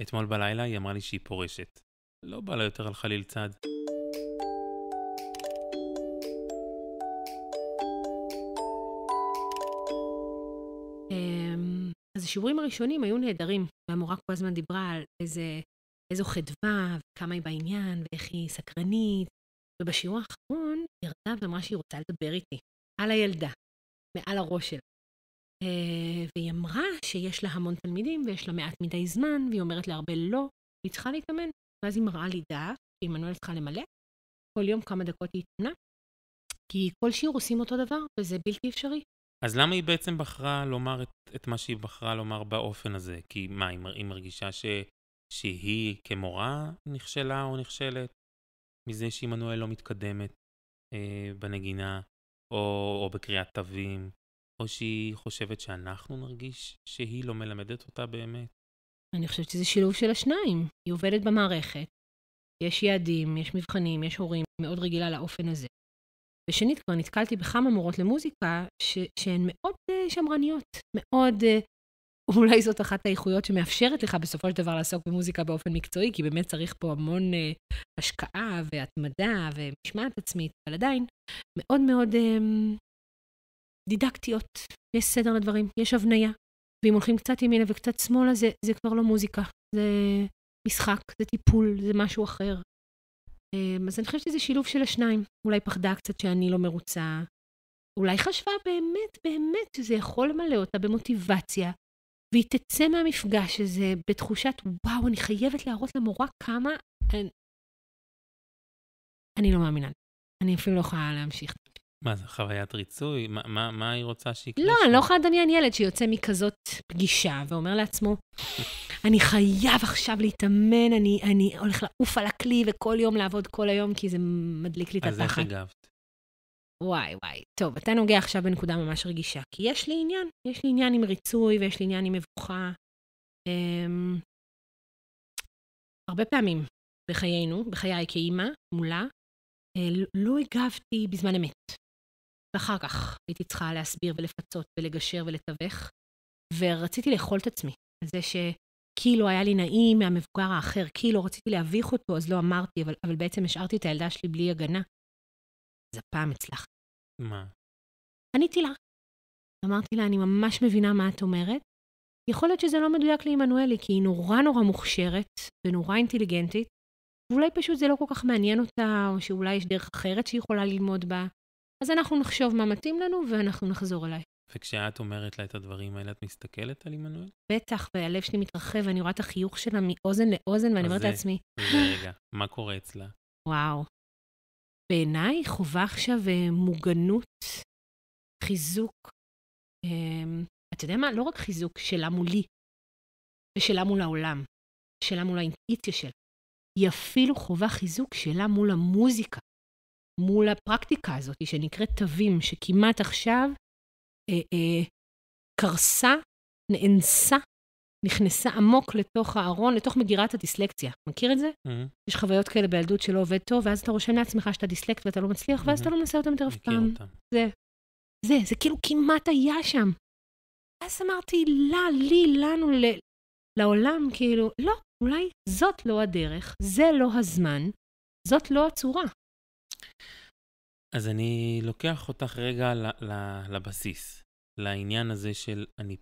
אתמול בלילה היא אמרה לי שהיא פורשת. לא בא לה יותר על חליל צד. אז השיעורים הראשונים היו נהדרים, והמורה כל הזמן דיברה על איזו חדווה, וכמה היא בעניין, ואיך היא סקרנית, ובשיעור האחרון היא ירדה ואמרה שהיא רוצה לדבר איתי, על הילדה, מעל הראש שלה. והיא אמרה שיש לה המון תלמידים, ויש לה מעט מדי זמן, והיא אומרת להרבה לא, והיא צריכה להתאמן. ואז היא מראה לי דף, שעמנואל צריכה למלא, כל יום כמה דקות היא התאמנה, כי כל שיעור עושים אותו דבר, וזה בלתי אפשרי. אז למה היא בעצם בחרה לומר את מה שהיא בחרה לומר באופן הזה? כי מה, היא מרגישה שהיא כמורה נכשלה או נכשלת מזה שעמנואל לא מתקדמת בנגינה או בקריאת תווים, או שהיא חושבת שאנחנו נרגיש שהיא לא מלמדת אותה באמת? אני חושבת שזה שילוב של השניים. היא עובדת במערכת, יש יעדים, יש מבחנים, יש הורים, מאוד רגילה לאופן הזה. ושנית, כבר נתקלתי בכמה מורות למוזיקה שהן מאוד שמרניות, מאוד, אולי זאת אחת האיכויות שמאפשרת לך בסופו של דבר לעסוק במוזיקה באופן מקצועי, כי באמת צריך פה המון השקעה והתמדה ומשמעת עצמית, אבל עדיין מאוד מאוד דידקטיות, יש סדר לדברים, יש הבניה, ואם הולכים קצת ימינה וקצת שמאלה, זה כבר לא מוזיקה, זה משחק, זה טיפול, זה משהו אחר. אז אני חושבת שזה שילוב של השניים. אולי פחדה קצת שאני לא מרוצה. אולי חשבה באמת שזה יכול למלא אותה במוטיבציה, והיא תצא מהמפגש הזה בתחושת, וואו, אני חייבת להראות למורה כמה... אני לא מאמינה. אני אפילו לא יכולה להמשיך. מה, זה חוויית ריצוי? מה היא רוצה שיקרה? לא, אני לא יכולה לדמיין ילד שיוצא מכזאת פגישה, ואומר לעצמו, אני חייב עכשיו להתאמן, אני הולך לעוף על הכלי, וכל יום לעבוד כל היום, כי זה מדליק לי את התחת. אז איך הגבת? וואי. טוב, אתה נוגע עכשיו בנקודה ממש רגישה, כי יש לי עניין עם ריצוי, ויש לי עניין עם מבוכה. הרבה פעמים בחיינו, בחיי כאימא, מולה, לא הגבתי בזמן אמת. ואחר כך הייתי צריכה להסביר ולפצות ולגשר ולתווך, ורציתי לאכול את עצמי. על זה שכאילו היה לי נעים מהמבוגר האחר, כאילו רציתי להביך אותו, אז לא אמרתי, אבל בעצם השארתי את הילדה שלי בלי הגנה. אז הפעם הצלחתי. מה? עניתי לה. אמרתי לה, אני ממש מבינה מה את אומרת. יכול להיות שזה לא מדויק לעמנואלי, כי היא נורא מוכשרת, ונורא אינטליגנטית, ואולי פשוט זה לא כל כך מעניין אותה, או שאולי יש דרך אחרת שהיא יכולה ללמוד בה. אז אנחנו נחשוב מה מתאים לנו, ואנחנו נחזור אליי. וכשאת אומרת לה את הדברים האלה, את מסתכלת על עמנואל? בטח, והלב שלי מתרחב, ואני רואה את החיוך שלה מאוזן לאוזן, ואני אומרת לעצמי, רגע, מה קורה אצלה? וואו. בעיניי חובה עכשיו מוגנות, חיזוק. אתה יודע מה? לא רק חיזוק שלה מולי, ושלה מול העולם, שלה מול האינטואיציה שלה. היא אפילו חובה חיזוק שלה מול המוזיקה, מול הפרקטיקה הזאת, שנקראת תווים, שכמעט עכשיו קרסה, נאנסה, נכנסה עמוק לתוך הארון, לתוך מגירת הדיסלקציה. מכיר את זה? יש חוויות כאלה בילדות שלא עובד טוב, ואז אתה רושם לעצמך שאתה דיסלקט ואתה לא מצליח, ואז אתה לא מנסה אותם יותר אף פעם. זה כאילו כמעט היה שם. אז אמרתי, לנו, לעולם, כאילו, לא, אולי זאת לא הדרך, זה לא הזמן, זאת לא הצורה. אז אני לוקח אותך רגע לבסיס, לעניין הזה של אני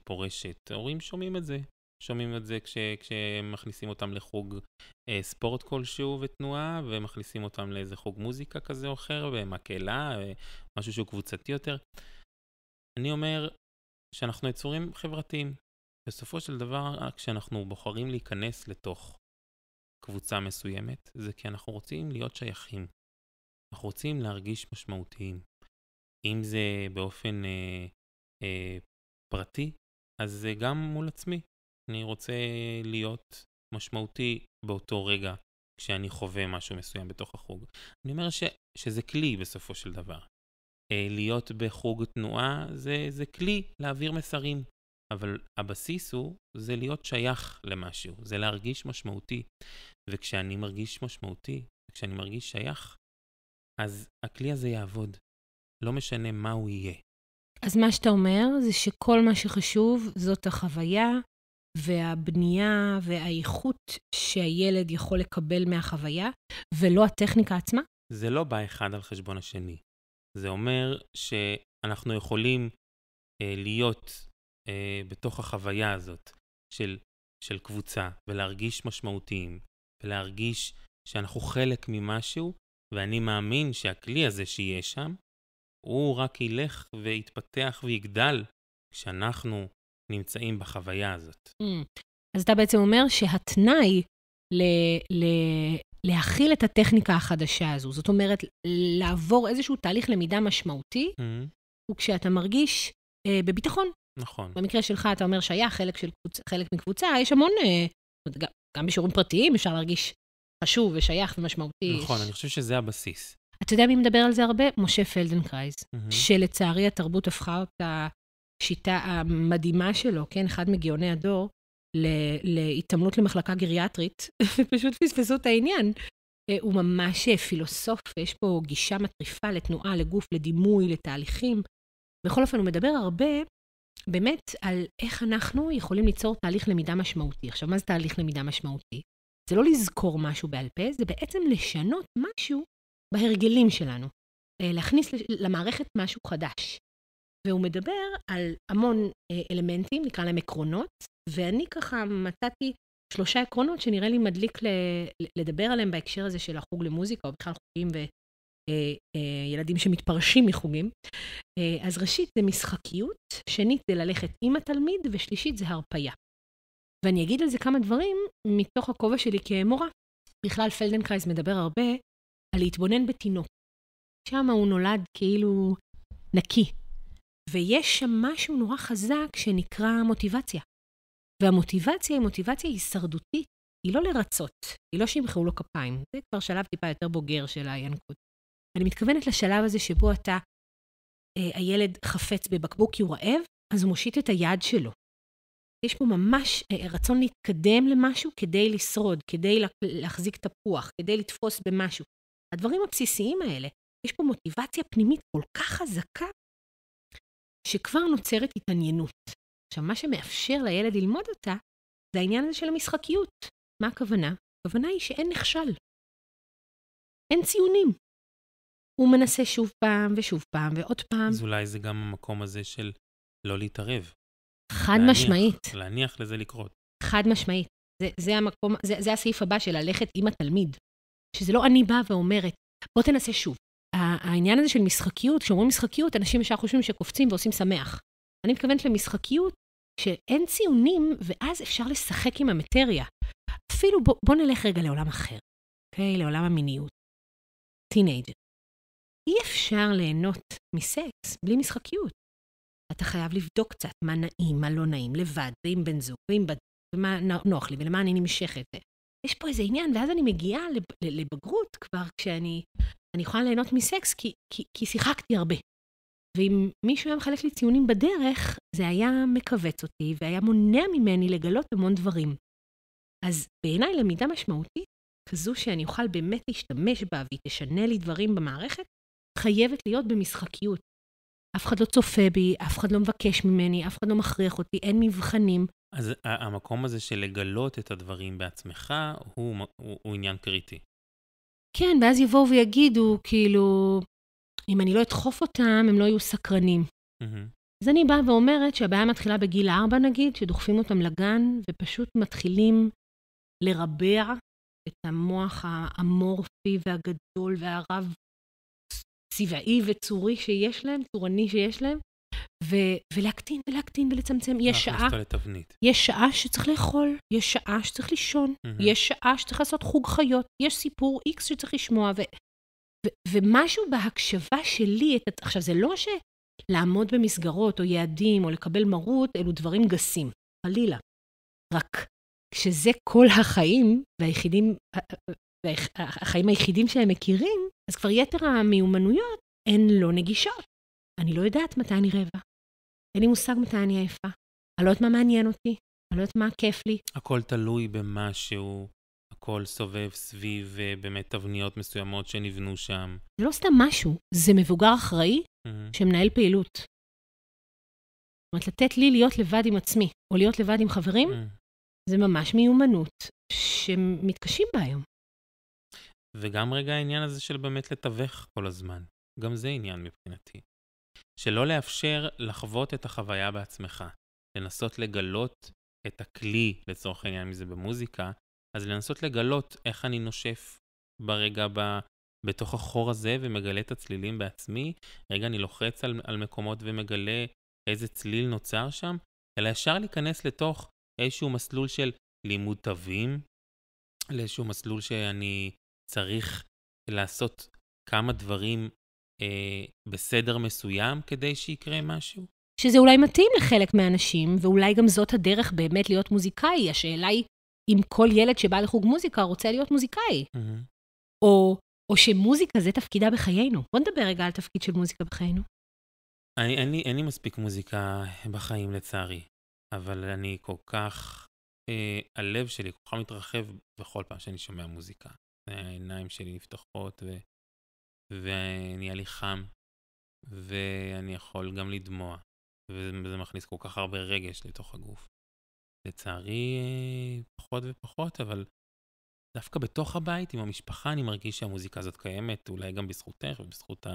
פורשת. ההורים שומעים את זה כשמכניסים אותם לחוג ספורט כלשהו ותנועה, ומכניסים אותם לאיזה חוג מוזיקה כזה או אחר, ומקהלה, משהו שהוא קבוצתי יותר. אני אומר שאנחנו יצורים חברתיים. בסופו של דבר, כשאנחנו בוחרים להיכנס לתוך קבוצה מסוימת, זה כי אנחנו רוצים להיות שייכים. אנחנו רוצים להרגיש משמעותיים. אם זה באופן פרטי, אז זה גם מול עצמי. אני רוצה להיות משמעותי באותו רגע כשאני חווה משהו מסוים בתוך החוג. אני אומר שזה כלי בסופו של דבר. להיות בחוג תנועה זה כלי להעביר מסרים, אבל הבסיס זה להיות שייך למשהו, זה להרגיש משמעותי. וכשאני מרגיש משמעותי, כשאני מרגיש שייך, אז הכלי הזה יעבוד. לא משנה מה הוא יהיה. אז מה שאתה אומר זה שכל מה שחשוב זאת החוויה, והבנייה והאיכות שהילד יכול לקבל מהחוויה, ולא הטכניקה עצמה? זה לא בא אחד על חשבון השני. זה אומר שאנחנו יכולים להיות בתוך החוויה הזאת של קבוצה, ולהרגיש משמעותיים, ולהרגיש שאנחנו חלק ממשהו, ואני מאמין שהכלי הזה שיהיה שם, הוא רק ילך ויתפתח ויגדל כשאנחנו נמצאים בחוויה הזאת. אז אתה בעצם אומר שהתנאי להכיל את הטכניקה החדשה הזו, זאת אומרת, לעבור איזשהו תהליך למידה משמעותי, הוא כשאתה מרגיש בביטחון. נכון. במקרה שלך אתה אומר שהיה חלק מקבוצה, יש המון, גם בשיעורים פרטיים אפשר להרגיש חשוב ושייך ומשמעותי. נכון, אני חושב שזה הבסיס. אתה יודע מי מדבר על זה הרבה? משה פלדנקרייז, שלצערי התרבות הפכה אותה שיטה המדהימה שלו, כן, אחד מגאוני הדור, להתעמלות למחלקה גריאטרית, ופשוט פספסו את העניין. הוא ממש פילוסוף, ויש פה גישה מטריפה לתנועה, לגוף, לדימוי, לתהליכים. בכל אופן, הוא מדבר הרבה, באמת, על איך אנחנו יכולים ליצור תהליך למידה משמעותי. עכשיו, מה זה תהליך למידה משמעותי? זה לא לזכור משהו בעל פה, זה בעצם לשנות משהו בהרגלים שלנו. להכניס למערכת משהו חדש. והוא מדבר על המון אלמנטים, נקרא להם עקרונות, ואני ככה מצאתי 3 עקרונות שנראה לי מדליק לדבר עליהם בהקשר הזה של החוג למוזיקה, או בכלל חוגים וילדים שמתפרשים מחוגים. אז ראשית זה משחקיות, שנית זה ללכת עם התלמיד, ושלישית זה הרפיה. ואני אגיד על זה כמה דברים מתוך הכובע שלי כמורה. בכלל פלדנקרייז מדבר הרבה על להתבונן בתינוק. שם הוא נולד כאילו נקי. ויש שם משהו נורא חזק שנקרא מוטיבציה. והמוטיבציה היא מוטיבציה הישרדותית. היא לא לרצות, היא לא שימחאו לו כפיים. זה כבר שלב טיפה יותר בוגר של הינקות. אני מתכוונת לשלב הזה שבו הילד חפץ בבקבוק כי הוא רעב, אז הוא מושיט את היד שלו. יש פה ממש רצון להתקדם למשהו כדי לשרוד, כדי להחזיק תפוח, כדי לתפוס במשהו. הדברים הבסיסיים האלה, יש פה מוטיבציה פנימית כל כך חזקה, שכבר נוצרת התעניינות. עכשיו, מה שמאפשר לילד ללמוד אותה, זה העניין הזה של המשחקיות. מה הכוונה? הכוונה היא שאין נכשל. אין ציונים. הוא מנסה שוב פעם ושוב פעם ועוד פעם. אז אולי זה גם המקום הזה של לא להתערב. חד משמעית. להניח לזה לקרות. חד משמעית. זה המקום, זה הסעיף הבא של ללכת עם התלמיד. שזה לא אני באה ואומרת, בוא תנסה שוב. העניין הזה של משחקיות, כשאומרים משחקיות, אנשים ישר חושבים שקופצים ועושים שמח. אני מתכוונת למשחקיות שאין ציונים, ואז אפשר לשחק עם המטריה. אפילו בוא נלך רגע לעולם אחר, אוקיי? לעולם המיניות. טינאג'ר. אי אפשר ליהנות מסקס בלי משחקיות. אתה חייב לבדוק קצת מה נעים, מה לא נעים, לבד, ועם בן זוג, ומה נוח לי, ולמה אני נמשכת. יש פה איזה עניין, ואז אני מגיעה לבגרות כבר, כשאני יכולה ליהנות מסקס, כי שיחקתי הרבה. ואם מישהו היה מחלק לי ציונים בדרך, זה היה מקווץ אותי, והיה מונע ממני לגלות המון דברים. אז בעיניי למידה משמעותית, כזו שאני אוכל באמת להשתמש בה, והיא תשנה לי דברים במערכת, חייבת להיות במשחקיות. אף אחד לא צופה בי, אף אחד לא מבקש ממני, אף אחד לא מכריח אותי, אין מבחנים. אז המקום הזה של לגלות את הדברים בעצמך, הוא עניין קריטי. כן, ואז יבואו ויגידו, כאילו, אם אני לא אדחוף אותם, הם לא יהיו סקרנים. אז אני באה ואומרת שהבעיה מתחילה בגיל 4, נגיד, שדוחפים אותם לגן, ופשוט מתחילים לרבע את המוח האמורפי והגדול והרב צבעי וצורי שיש להם, צורני שיש להם, ולהקטין ולהקטין ולצמצם. יש שעה שצריך לאכול, יש שעה שצריך לישון, יש שעה שצריך לעשות חוג חיות, יש סיפור X שצריך לשמוע, ומשהו בהקשבה שלי, עכשיו זה לא שלעמוד במסגרות או יעדים או לקבל מרות, אלו דברים גסים, חלילה. רק כשזה כל החיים, והחיים היחידים שהם מכירים, אז כבר יתר המיומנויות הן לא נגישות. אני לא יודעת מתי אני רעבה. אין לי מושג מתי אני עייפה. אני לא יודעת מה מעניין אותי, אני לא יודעת מה כיף לי. הכל תלוי במשהו, הכל סובב סביב באמת תבניות מסוימות שנבנו שם. זה לא סתם משהו, זה מבוגר אחראי שמנהל פעילות. זאת אומרת, לתת לי להיות לבד עם עצמי, או להיות לבד עם חברים, זה ממש מיומנות שמתקשים בה היום. וגם רגע העניין הזה של באמת לתווך כל הזמן. גם זה עניין מבחינתי. שלא לאפשר לחוות את החוויה בעצמך. לנסות לגלות את הכלי, לצורך העניין מזה במוזיקה, אז לנסות לגלות איך אני נושף ברגע בתוך החור הזה ומגלה את הצלילים בעצמי. רגע אני לוחץ על מקומות ומגלה איזה צליל נוצר שם, אלא ישר להיכנס לתוך איזשהו מסלול של לימוד תווים, לאיזשהו מסלול שאני צריך לעשות כמה דברים בסדר מסוים כדי שיקרה משהו. שזה אולי מתאים לחלק מהאנשים, ואולי גם זאת הדרך באמת להיות מוזיקאי. השאלה היא אם כל ילד שבא לחוג מוזיקה רוצה להיות מוזיקאי. או שמוזיקה זה תפקידה בחיינו. בוא נדבר רגע על תפקיד של מוזיקה בחיינו. אין לי מספיק מוזיקה בחיים לצערי, אבל אני כל כך, הלב שלי כל כך מתרחב בכל פעם שאני שומע מוזיקה. העיניים שלי נפתחות ונהיה לי חם, ואני יכול גם לדמוע, וזה מכניס כל כך הרבה רגש לתוך הגוף. לצערי פחות ופחות, אבל דווקא בתוך הבית עם המשפחה אני מרגיש שהמוזיקה הזאת קיימת, אולי גם בזכותך ובזכות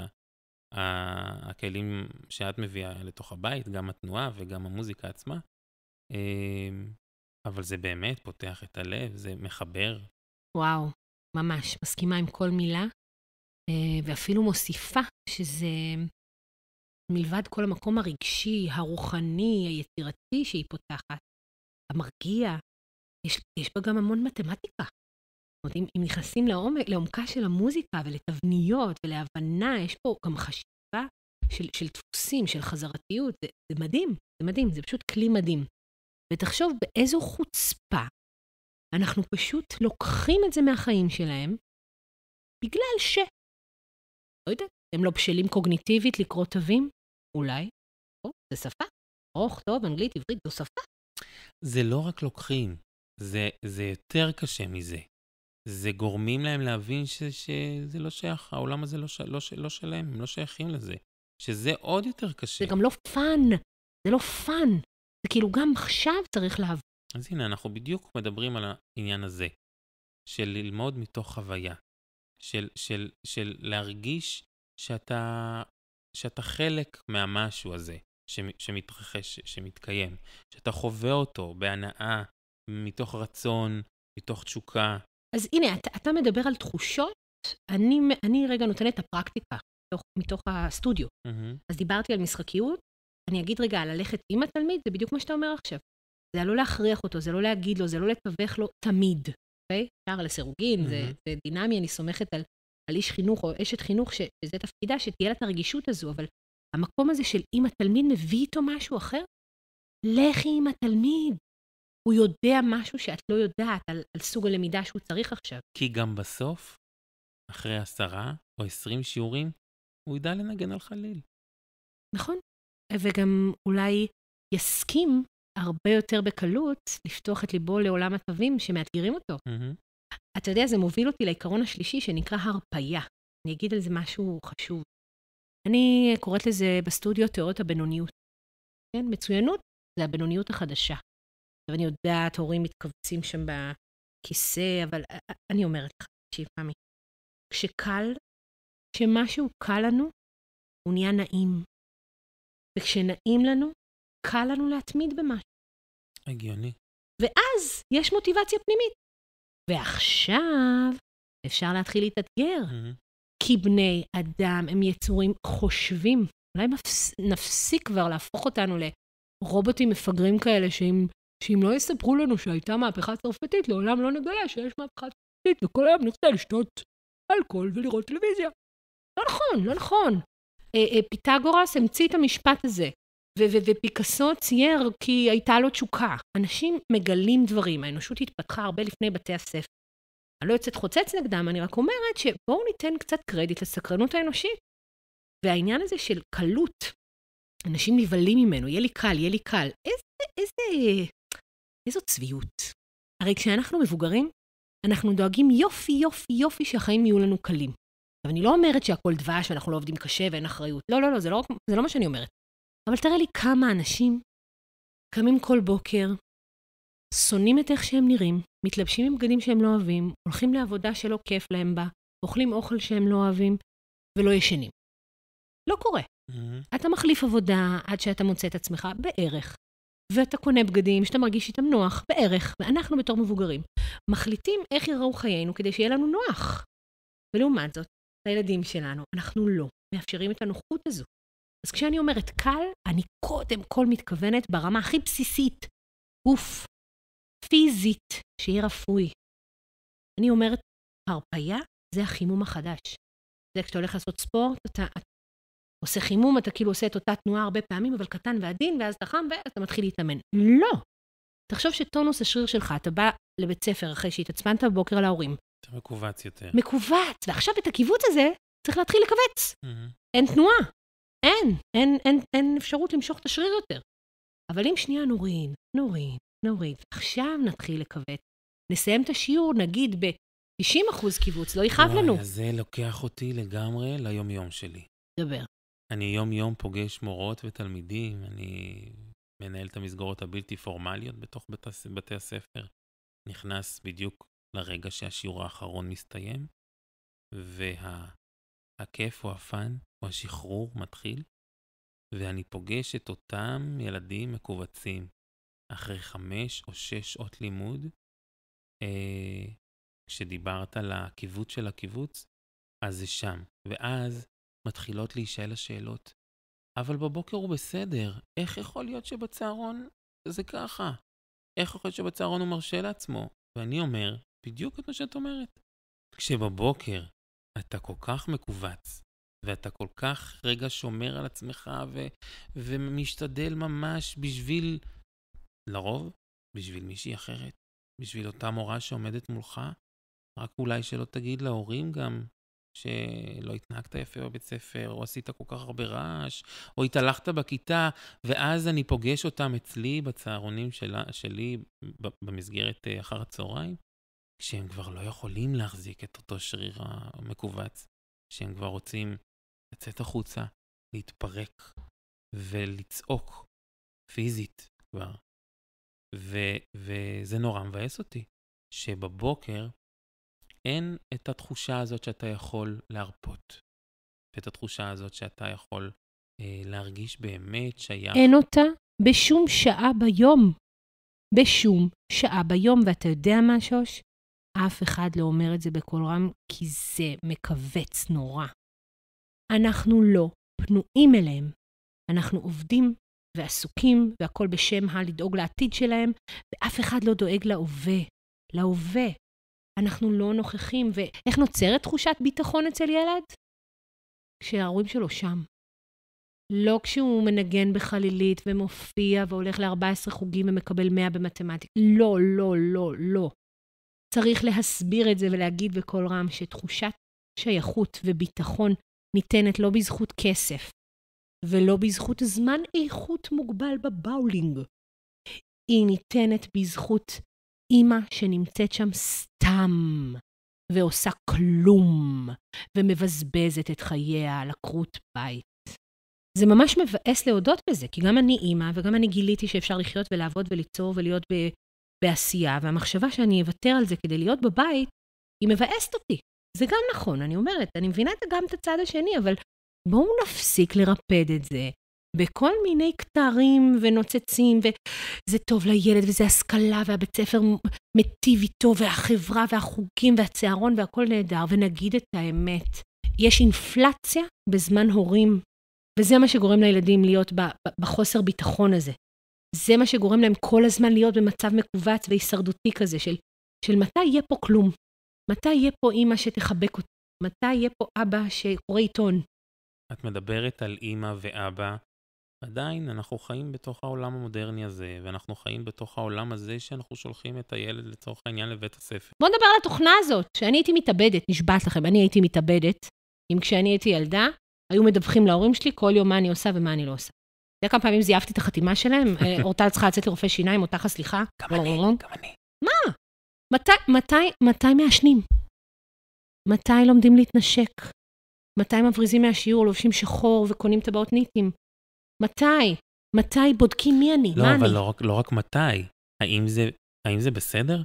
הכלים שאת מביאה לתוך הבית, גם התנועה וגם המוזיקה עצמה. אבל זה באמת פותח את הלב, זה מחבר. וואו, ממש, מסכימה עם כל מילה, ואפילו מוסיפה שזה מלבד כל המקום הרגשי, הרוחני, היצירתי שהיא פותחת, המרגיע, יש בה גם המון מתמטיקה. זאת אומרת, אם נכנסים לעומקה של המוזיקה ולתבניות ולהבנה, יש פה גם חשיבה של דפוסים, של חזרתיות, זה מדהים, זה מדהים, זה פשוט כלי מדהים. ותחשוב באיזו חוצפה אנחנו פשוט לוקחים את זה מהחיים שלהם, בגלל לא יודעת, הם לא בשלים קוגניטיבית לקרוא תווים, אולי, זה שפה, ארוך, טוב, אנגלית, עברית, זו שפה. זה לא רק לוקחים, זה יותר קשה מזה. זה גורמים להם להבין שזה לא שייך, העולם הזה לא שלהם, הם לא שייכים לזה. שזה עוד יותר קשה. זה גם לא פאן, זה לא פאן. זה כאילו גם עכשיו צריך להבין. אז הנה, אנחנו בדיוק מדברים על העניין הזה, של ללמוד מתוך חוויה, של להרגיש שאתה חלק מהמשהו הזה, שמתרחש, שמתקיים, שאתה חווה אותו בהנאה, מתוך רצון, מתוך תשוקה. אז הנה, אתה מדבר על תחושות, אני רגע נותנת את הפרקטיקה מתוך הסטודיו. אז דיברתי על משחקיות, אני אגיד רגע, על ללכת עם התלמיד, זה בדיוק מה שאתה אומר עכשיו. זה לא להכריח אותו, זה לא להגיד לו, זה לא לתווך לו תמיד. אוקיי? אפשר לסירוגין, זה דינמי, אני סומכת על איש חינוך או אשת חינוך, שזה תפקידה, שתהיה לה את הרגישות הזו, אבל המקום הזה של אם התלמיד מביא איתו משהו אחר, לכי עם התלמיד. הוא יודע משהו שאת לא יודעת על סוג הלמידה שהוא צריך עכשיו. כי גם בסוף, אחרי 10 או 20 שיעורים, הוא ידע לנגן על חליל. נכון. וגם אולי יסכים הרבה יותר בקלות לפתוח את ליבו לעולם התווים שמאתגרים אותו. אתה יודע, זה מוביל אותי לעיקרון השלישי שנקרא הרפאיה. אני אגיד על זה משהו חשוב. אני קוראת לזה בסטודיו תיאוריות הבינוניות. כן? מצוינות זה הבינוניות החדשה. ואני יודעת, הורים מתכווצים שם בכיסא, אבל אני אומרת לך, תקשיב, ממי, כשמשהו קל לנו, הוא נהיה נעים. וכשנעים לנו, קל לנו להתמיד במשהו. הגיוני. ואז יש מוטיבציה פנימית. ועכשיו אפשר להתחיל להתאתגר. כי בני אדם הם יצורים חושבים. אולי נפסיק כבר להפוך אותנו לרובוטים מפגרים כאלה, שאם לא יספרו לנו שהייתה מהפכה צרפתית, לעולם לא נגלה שיש מהפכה צרפתית, וכל היום נרצה לשתות אלכוהול ולראות טלוויזיה. לא נכון, לא נכון. פיתגורס המציא את המשפט הזה, ופיקאסו צייר כי הייתה לו תשוקה. אנשים מגלים דברים, האנושות התפתחה הרבה לפני בתי הספר. אני לא יוצאת חוצץ נגדם, אני רק אומרת שבואו ניתן קצת קרדיט לסקרנות האנושית. והעניין הזה של קלות, אנשים נבלים ממנו, יהיה לי קל, יהיה לי קל. איזו צביעות. הרי כשאנחנו מבוגרים, אנחנו דואגים יופי שהחיים יהיו לנו קלים. אבל אני לא אומרת שהכל דבש ואנחנו לא עובדים קשה ואין אחריות. לא, זה לא מה שאני אומרת. אבל תראה לי כמה אנשים קמים כל בוקר שונאים את איך שהם נראים, מתלבשים עם בגדים שהם לא אוהבים, הולכים לעבודה שלא כיף להם בה, אוכלים אוכל שהם לא אוהבים, ולא ישנים. לא קורה. אתה מחליף עבודה עד שאתה מוצא את עצמך בערך, ואתה קונה בגדים שאתה מרגיש איתם נוח בערך, ואנחנו בתור מבוגרים מחליטים איך יראו חיינו כדי שיהיה לנו נוח. ולעומת זאת, לילדים שלנו, אנחנו לא מאפשרים את הנוחות הזו. אז כשאני אומרת קל, אני קודם כל מתכוונת ברמה הכי בסיסית, גוף, פיזית, שיהיה רפוי. אני אומרת, הרפיה זה החימום החדש. זה כשאתה הולך לעשות ספורט, אתה עושה חימום, אתה כאילו עושה את אותה תנועה הרבה פעמים, אבל קטן ועדין, ואז אתה חם, ואתה מתחיל להתאמן. לא. תחשוב שטונוס השריר שלך, אתה בא לבית ספר אחרי שהתעצבנת בבוקר על ההורים. אתה מקובץ יותר. מקובץ, ועכשיו את הקיבוץ הזה צריך להתחיל לקבץ. אין תנועה. אין אפשרות למשוך את השריר יותר. אבל אם שנייה נוריד, עכשיו נתחיל לקבץ. נסיים את השיעור, נגיד ב-90% קיבוץ, לא יכאב לנו. אז זה לוקח אותי לגמרי ליום-יום שלי. דבר. אני יום-יום פוגש מורות ותלמידים, אני מנהל את המסגרות הבלתי פורמליות בתוך בתי הספר, נכנס בדיוק לרגע שהשיעור האחרון מסתיים, והכיף או הפן או השחרור מתחיל, ואני פוגש את אותם ילדים מקובצים אחרי 5 או 6 שעות לימוד. כשדיברת על הקיבוץ של הקיבוץ, אז זה שם, ואז מתחילות להישאל השאלות. אבל בבוקר הוא בסדר, איך יכול להיות שבצהרון זה ככה? איך יכול להיות שבצהרון הוא מרשה לעצמו? ואני אומר, בדיוק את מה שאת אומרת. כשבבוקר אתה כל כך מקובץ, ואתה כל כך רגע שומר על עצמך, ומשתדל ממש בשביל, לרוב, בשביל מישהי אחרת, בשביל אותה מורה שעומדת מולך, רק אולי שלא תגיד להורים גם, שלא התנהגת יפה בבית ספר, או עשית כל כך הרבה רעש, או התהלכת בכיתה, ואז אני פוגש אותם אצלי בצהרונים שלי במסגרת אחר הצהריים, כשהם כבר לא יכולים להחזיק את אותו שריר המקובץ, שהם כבר רוצים לצאת החוצה, להתפרק ולצעוק פיזית כבר. וזה נורא מבאס אותי, שבבוקר אין את התחושה הזאת שאתה יכול להרפות, ואת התחושה הזאת שאתה יכול להרגיש באמת שייך. אין אותה בשום שעה ביום. בשום שעה ביום, ואתה יודע מה, שוש? אף אחד לא אומר את זה בקול רם, כי זה מקבץ נורא. אנחנו לא פנויים אליהם. אנחנו עובדים ועסוקים, והכל בשם לדאוג לעתיד שלהם, ואף אחד לא דואג להווה. אנחנו לא נוכחים, ואיך נוצרת תחושת ביטחון אצל ילד? כשההורים שלו שם. לא כשהוא מנגן בחלילית ומופיע והולך ל14 חוגים ומקבל 100 במתמטיקה. לא. צריך להסביר את זה ולהגיד בקול רם שתחושת שייכות וביטחון ניתנת לא בזכות כסף, ולא בזכות זמן איכות מוגבל בבאולינג. היא ניתנת בזכות אמא שנמצאת שם סתם, ועושה כלום, ומבזבזת את חייה על עקרות בית. זה ממש מבאס להודות בזה, כי גם אני אמא, וגם אני גיליתי שאפשר לחיות ולעבוד וליצור ולהיות בעשייה, והמחשבה שאני אוותר על זה כדי להיות בבית, היא מבאסת אותי. זה גם נכון, אני אומרת, אני מבינה גם את הצד השני, אבל בואו נפסיק לרפד את זה, בכל מיני כתרים ונוצצים, וזה טוב לילד, וזה השכלה, והבית ספר מטיב איתו, והחברה, והחוגים, והצהרון, והכל נהדר, ונגיד את האמת. יש אינפלציה בזמן הורים, וזה מה שגורם לילדים להיות בחוסר ביטחון הזה. זה מה שגורם להם כל הזמן להיות במצב מקובץ והישרדותי כזה, של מתי יהיה פה כלום, מתי יהיה פה אמא שתחבק אותי, מתי יהיה פה אבא שקורא עיתון. את מדברת על אמא ואבא, עדיין אנחנו חיים בתוך העולם המודרני הזה, ואנחנו חיים בתוך העולם הזה שאנחנו שולחים את הילד לצורך העניין לבית הספר. בוא נדבר על התוכנה הזאת, שאני הייתי מתאבדת, נשבעת לכם, אני הייתי מתאבדת, אם כשאני הייתי ילדה, היו מדווחים להורים שלי כל יום מה אני עושה ומה אני לא עושה. אתה יודע כמה פעמים זייפתי את החתימה שלהם, אורטל צריכה לצאת לרופא שיניים, אותך סליחה. גם אני. מה? מתי מעשנים? מתי לומדים להתנשק? מתי מבריזים מהשיעור, לובשים שחור וקונים טבעות ניטים? מתי בודקים מי אני? לא, אבל לא רק מתי. האם זה האם זה בסדר?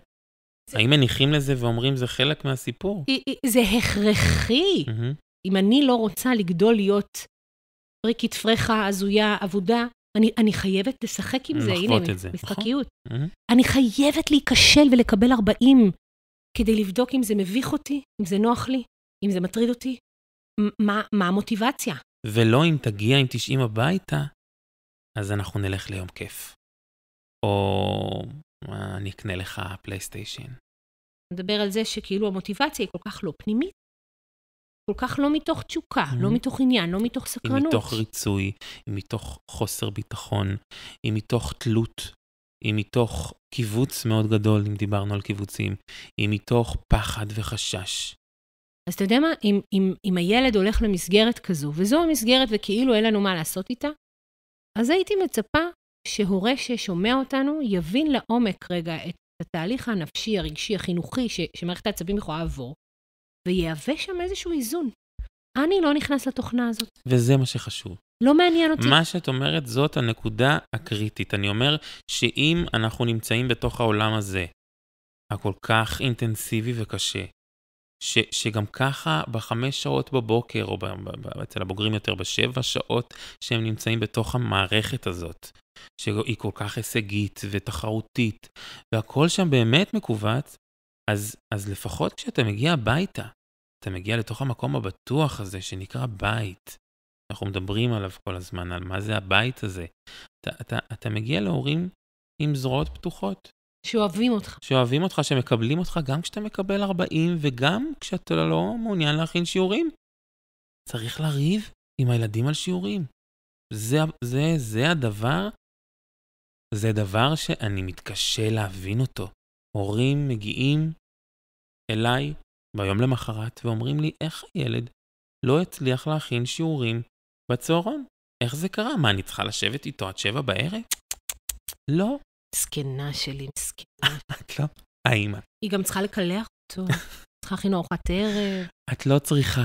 האם מניחים לזה ואומרים זה חלק מהסיפור? זה הכרחי. אם אני לא רוצה לגדול להיות פריקית פרחה, הזויה, עבודה, אני חייבת לשחק עם זה. לחוות את זה. משחקיות. אני חייבת להיכשל ולקבל 40 כדי לבדוק אם זה מביך אותי, אם זה נוח לי, אם זה מטריד אותי. מה המוטיבציה? ולא אם תגיע עם 90 הביתה, אז אנחנו נלך ליום כיף. או אני אקנה לך פלייסטיישן. נדבר על זה שכאילו המוטיבציה היא כל כך לא פנימית, כל כך לא מתוך תשוקה, לא מתוך עניין, לא מתוך סקרנות. היא מתוך ריצוי, היא מתוך חוסר ביטחון, היא מתוך תלות, היא מתוך קיבוץ מאוד גדול, אם דיברנו על קיבוצים, היא מתוך פחד וחשש. אז אתה יודע מה, אם הילד הולך למסגרת כזו, וזו המסגרת וכאילו אין לנו מה לעשות איתה, אז הייתי מצפה שהורה ששומע אותנו יבין לעומק רגע את התהליך הנפשי, הרגשי, החינוכי, שמערכת העצבים יכולה לעבור, ויהווה שם איזשהו איזון. אני לא נכנס לתוכנה הזאת. וזה מה שחשוב. לא מעניין אותי. מה שאת אומרת זאת הנקודה הקריטית. אני אומר שאם אנחנו נמצאים בתוך העולם הזה, הכל כך אינטנסיבי וקשה, שגם ככה ב5 שעות בבוקר, או אצל הבוגרים יותר ב7 שעות, שהם נמצאים בתוך המערכת הזאת, שהיא כל כך הישגית ותחרותית, והכל שם באמת מקובץ, אז לפחות כשאתה מגיע הביתה, אתה מגיע לתוך המקום הבטוח הזה שנקרא בית. אנחנו מדברים עליו כל הזמן, על מה זה הבית הזה. אתה מגיע להורים עם זרועות פתוחות. שאוהבים אותך. שאוהבים אותך, שמקבלים אותך גם כשאתה מקבל 40, וגם כשאתה לא מעוניין להכין שיעורים. צריך לריב עם הילדים על שיעורים. זה דבר שאני מתקשה להבין אותו. הורים מגיעים אליי ביום למחרת ואומרים לי, איך הילד לא הצליח להכין שיעורים בצהרון? איך זה קרה? מה, אני צריכה לשבת איתו עד 7 בערב? לא. מסכנה שלי, מסכנה. את לא? האמא. היא גם צריכה לקלח אותו. צריכה להכין ארוחת ערב. את לא צריכה.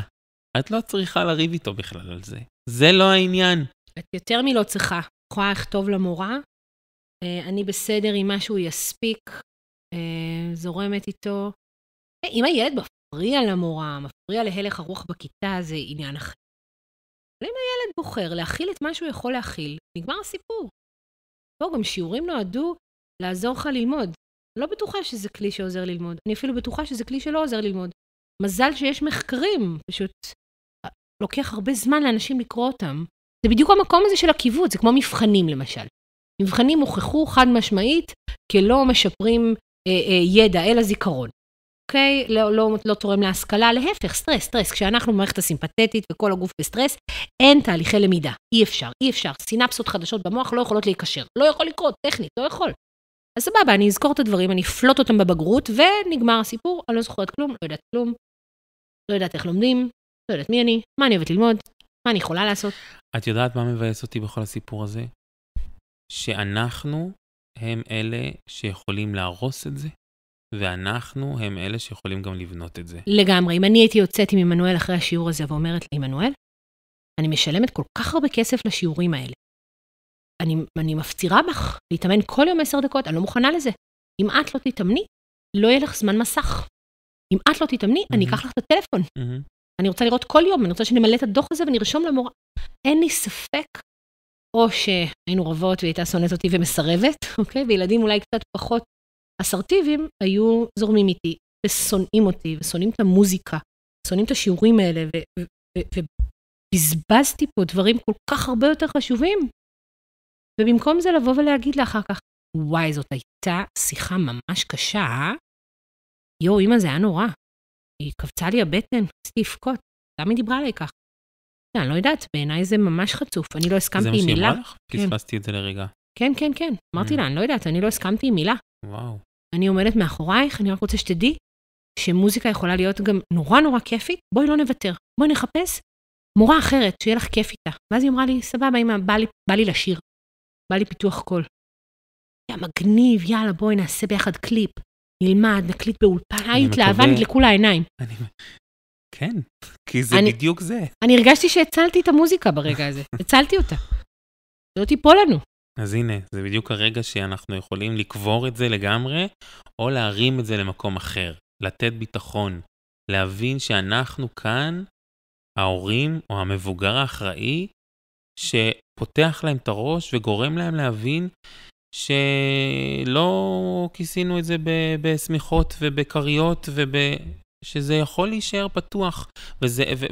את לא צריכה לריב איתו בכלל על זה. זה לא העניין. את יותר מלא צריכה. יכולה לכתוב למורה. אני בסדר עם משהו יספיק. זורמת איתו. אם הילד מפריע למורה, מפריע להלך הרוח בכיתה, זה עניין אחר. אבל אם הילד בוחר להכיל את מה שהוא יכול להכיל, נגמר הסיפור. פה גם שיעורים נועדו לעזור לך ללמוד. לא בטוחה שזה כלי שעוזר ללמוד. אני אפילו בטוחה שזה כלי שלא עוזר ללמוד. מזל שיש מחקרים, פשוט לוקח הרבה זמן לאנשים לקרוא אותם. זה בדיוק המקום הזה של הקיבוץ, זה כמו מבחנים למשל. מבחנים הוכחו חד משמעית כלא משפרים ידע אלא זיכרון. אוקיי? לא תורם להשכלה, להפך, סטרס. כשאנחנו במערכת הסימפתטית וכל הגוף בסטרס, אין תהליכי למידה. אי אפשר. סינפסות חדשות במוח לא יכולות להיקשר. לא יכול לקרות, טכנית, לא יכול. אז סבבה, אני אזכור את הדברים, אני אפלוט אותם בבגרות, ונגמר הסיפור, אני לא זוכרת כלום, לא יודעת כלום, לא יודעת איך לומדים, לא יודעת מי אני, מה אני אוהבת ללמוד, מה אני יכולה לעשות. את יודעת מה מבאס אותי בכל הסיפור הזה? שאנחנו הם אלה שיכולים להרוס את זה, ואנחנו הם אלה שיכולים גם לבנות את זה. לגמרי, אם אני הייתי יוצאת עם עמנואל אחרי השיעור הזה, ואומרת לי, עמנואל, אני משלמת כל כך הרבה כסף לשיעורים האלה. אני מפצירה בך להתאמן כל יום 10 דקות, אני לא מוכנה לזה. אם את לא תתאמני, לא יהיה לך זמן מסך. אם את לא תתאמני, אני אקח לך את הטלפון. אני רוצה לראות כל יום, אני רוצה שנמלא את הדוח הזה ונרשום למורה. אין לי ספק, או שהיינו רבות והיא הייתה שונאת אותי ומסרבת, אוקיי? וילדים אולי קצת פחות אסרטיביים, היו זורמים איתי ושונאים אותי, ושונאים את המוזיקה, שונאים את השיעורים האלה, ובזבזתי פה דברים כל כך הרבה יותר חשובים. ובמקום זה לבוא ולהגיד לה אחר כך, וואי, זאת הייתה שיחה ממש קשה, אמא, זה היה נורא. היא קבצה לי הבטן, עשיתי לבכות. למה היא דיברה עליי כך? אני לא יודעת, בעיניי זה ממש חצוף. אני לא הסכמתי עם מילה. זה מה שהיא אמרה לך? פספסתי את זה לרגע. כן. אמרתי לה, אני לא יודעת, אני לא הסכמתי עם מילה. וואו. אני עומדת מאחורייך, אני רק רוצה שתדעי, שמוזיקה יכולה להיות גם נורא כיפית, בואי לא נוותר. בואי נחפש מורה אחרת, שיהיה לך כיף איתה. ואז היא אמרה לי, סבבה, אמא, בא לי לשיר. בא לי פיתוח קול. יא מגניב, יאללה, בואי נעשה ביחד קליפ. נלמד, נקליט באולפן, התלהבה, נדלקו לה העיניים. כן, כי זה בדיוק זה. אני הרגשתי שהצלתי את המוזיקה ברגע הזה. הצלתי אותה. לא תיפול לנו. אז הנה, זה בדיוק הרגע שאנחנו יכולים לקבור את זה לגמרי, או להרים את זה למקום אחר, לתת ביטחון, להבין שאנחנו כאן, ההורים או המבוגר האחראי, שפותח להם את הראש וגורם להם להבין שלא כיסינו את זה בסמיכות ובקריות, שזה יכול להישאר פתוח,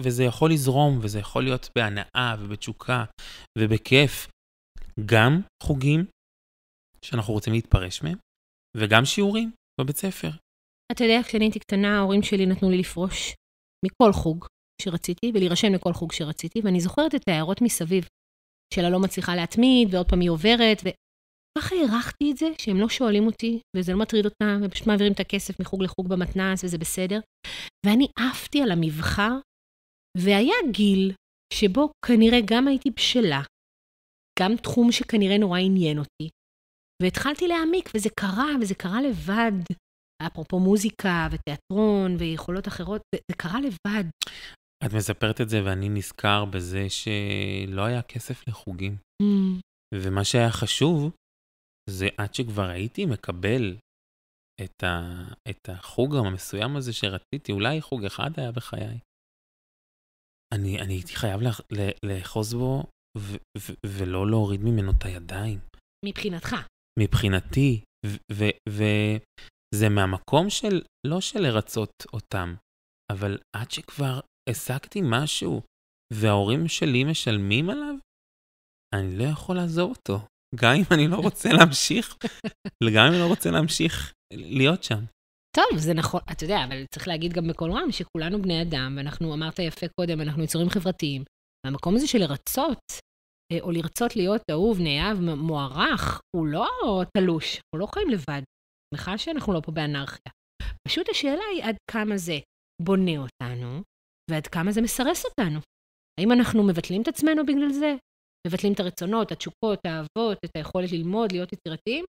וזה יכול לזרום, וזה יכול להיות בהנאה ובתשוקה ובכיף. גם חוגים שאנחנו רוצים להתפרש מהם, וגם שיעורים בבית ספר. אתה יודע, כשאני הייתי קטנה, ההורים שלי נתנו לי לפרוש מכל חוג שרציתי, ולהירשם לכל חוג שרציתי, ואני זוכרת את ההערות מסביב, שלה לא מצליחה להתמיד, ועוד פעם היא עוברת, וככה הערכתי את זה, שהם לא שואלים אותי, וזה לא מטריד אותם, ופשוט מעבירים את הכסף מחוג לחוג במתנ"ס, וזה בסדר. ואני עפתי על המבחר, והיה גיל שבו כנראה גם הייתי בשלה, גם תחום שכנראה נורא עניין אותי, והתחלתי להעמיק, וזה קרה לבד. אפרופו מוזיקה ותיאטרון ויכולות אחרות, זה קרה לבד. את מספרת את זה ואני נזכר בזה שלא היה כסף לחוגים. ומה שהיה חשוב, זה עד שכבר הייתי מקבל את החוג המסוים הזה שרציתי, אולי חוג אחד היה בחיי. אני הייתי חייב לאחוז בו ולא להוריד ממנו את הידיים. מבחינתך. מבחינתי, וזה מהמקום של, לא של לרצות אותם, אבל עד שכבר השגתי משהו, וההורים שלי משלמים עליו, אני לא יכול לעזוב אותו. גם אם אני לא רוצה להמשיך, גם אם אני לא רוצה להמשיך להיות שם. טוב, זה נכון, אתה יודע, אבל צריך להגיד גם בכל רם שכולנו בני אדם, ואנחנו, אמרת יפה קודם, אנחנו יצורים חברתיים, והמקום הזה של לרצות, או לרצות להיות אהוב, נאהב, מוערך, הוא לא תלוש, אנחנו לא חיים לבד. שמחה שאנחנו לא פה באנרכיה. פשוט השאלה היא עד כמה זה בונה אותנו, ועד כמה זה מסרס אותנו. האם אנחנו מבטלים את עצמנו בגלל זה? מבטלים את הרצונות, התשוקות, האהבות, את היכולת ללמוד, להיות יצירתיים?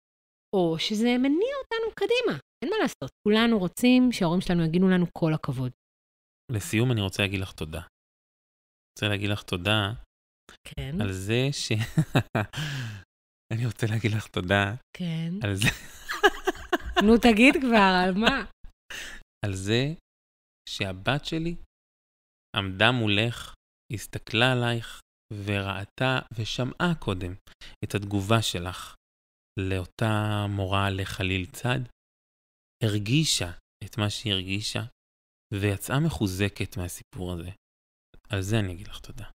או שזה מניע אותנו קדימה? אין מה לעשות. כולנו רוצים שההורים שלנו יגידו לנו כל הכבוד. לסיום אני רוצה להגיד לך תודה. רוצה להגיד לך תודה כן. על זה אני רוצה להגיד לך תודה. כן. על זה. נו, תגיד כבר, על מה? על זה שהבת שלי עמדה מולך, הסתכלה עלייך וראתה ושמעה קודם את התגובה שלך לאותה מורה לחליל צד, הרגישה את מה שהיא הרגישה ויצאה מחוזקת מהסיפור הזה. על זה אני אגיד לך תודה.